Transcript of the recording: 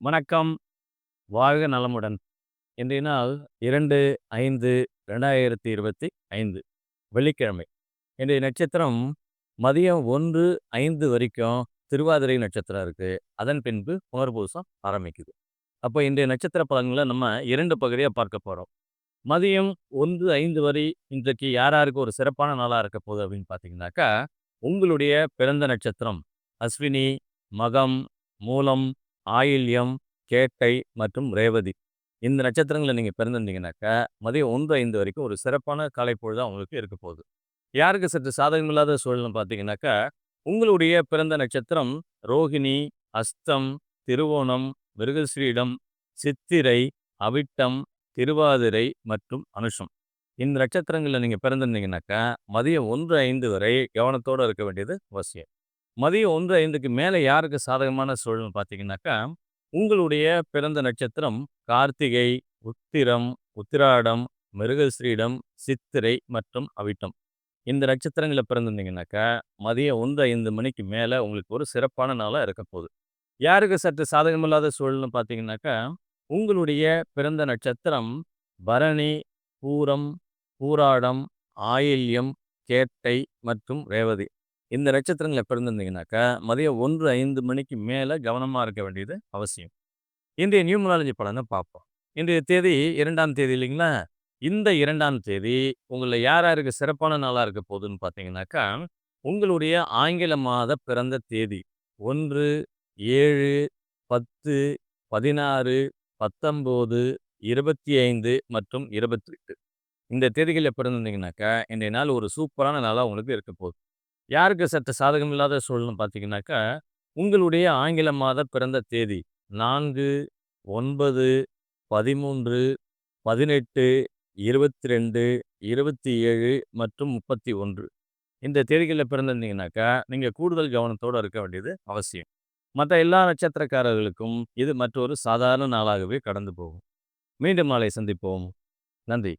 வணக்கம். வாழ்க நலமுடன். இன்றைய நாள் 2/5/2025 வெள்ளிக்கிழமை. இன்றைய நட்சத்திரம் மதியம் 1:05 வரைக்கும் திருவாதிரை நட்சத்திரம் இருக்கு. அதன் பின்பு புனர்பூசம் ஆரம்பிக்குது. அப்ப இன்றைய நட்சத்திர பலன்கள நம்ம 2 பகுதியா பார்க்க போறோம். மதியம் 1:05 வரை இன்றைக்கு யார் யாருக்கு ஒரு சிறப்பான நாளா இருக்க போகுது அப்படின்னு பார்த்தீங்கன்னாக்கா, உங்களுடைய பிறந்த நட்சத்திரம் அஸ்வினி, மகம், மூலம், ஆயில்யம், கேட்டை மற்றும் ரேவதி. இந்த நட்சத்திரங்கள்ல நீங்க பிறந்திருந்தீங்கன்னாக்கா, மதியம் 1:05 வரைக்கும் ஒரு சிறப்பான காலை பொழுதா உங்களுக்கு இருக்க போகுது. யாருக்கு சற்று சாதகமில்லாத சூழல்னு பார்த்தீங்கன்னாக்கா, உங்களுடைய பிறந்த நட்சத்திரம் ரோகிணி, அஸ்தம், திருவோணம், மிருகஸ்ரீடம், சித்திரை, அவிட்டம், திருவாதிரை மற்றும் அனுஷம். இந்த நட்சத்திரங்கள்ல நீங்க பிறந்திருந்தீங்கன்னாக்கா, மதியம் 1:05 வரை கவனத்தோட இருக்க வேண்டியது அவசியம். மதியம் 1:05க்கு மேல யாருக்கு சாதகமான சூழல்னு பார்த்தீங்கன்னாக்கா, உங்களுடைய பிறந்த நட்சத்திரம் கார்த்திகை, உத்திரம், உத்திராடம், மிருகஸ்ரீடம், சித்திரை மற்றும் அவிட்டம். இந்த நட்சத்திரங்கள்ல பிறந்திருந்தீங்கன்னாக்கா, மதியம் 1:05 மணிக்கு மேல உங்களுக்கு ஒரு சிறப்பான நாளா இருக்கப்போகுது. யாருக்கு சற்று சாதகமில்லாத சூழல்னு பார்த்தீங்கன்னாக்கா, உங்களுடைய பிறந்த நட்சத்திரம் பரணி, பூரம், பூராடம், ஆயில்யம், கேட்டை மற்றும் ரேவதி. இந்த நட்சத்திரங்கள்ல பிறந்திருந்தீங்கன்னாக்கா, மதியம் 1:05 மணிக்கு மேல கவனமா இருக்க வேண்டியது அவசியம். இன்றைய நியூமராலஜி பலன பார்ப்போம். இன்றைய தேதி 2ஆம் தேதி இல்லைங்களா? இந்த 2ஆம் தேதி உங்கள்ல யார் யாருக்கு சிறப்பான நாளா இருக்க போகுதுன்னு பார்த்தீங்கன்னாக்கா, உங்களுடைய ஆங்கில மாத பிறந்த தேதி 1, 7, 10, 16, 19, 25 மற்றும் 28. இந்த தேதிகள்ல பிறந்திருந்தீங்கன்னாக்கா, இன்றைய நாள் ஒரு சூப்பரான நாளா உங்களுக்கு இருக்க போகுது. யாருக்கு சற்று சாதகம் இல்லாத சூழல்னு பார்த்தீங்கன்னாக்கா, உங்களுடைய ஆங்கில மாத பிறந்த தேதி 4, 9, 13, 18, 22, 27 மற்றும் 31. இந்த தேதிகள்ல பிறந்திருந்தீங்கன்னாக்கா, நீங்க கூடுதல் கவனத்தோட இருக்க வேண்டியது அவசியம். மத்த எல்லா நட்சத்திரக்காரர்களுக்கும் இது மற்றொரு சாதாரண நாளாகவே கடந்து போகும். மீண்டும் நாளை சந்திப்போம். நன்றி.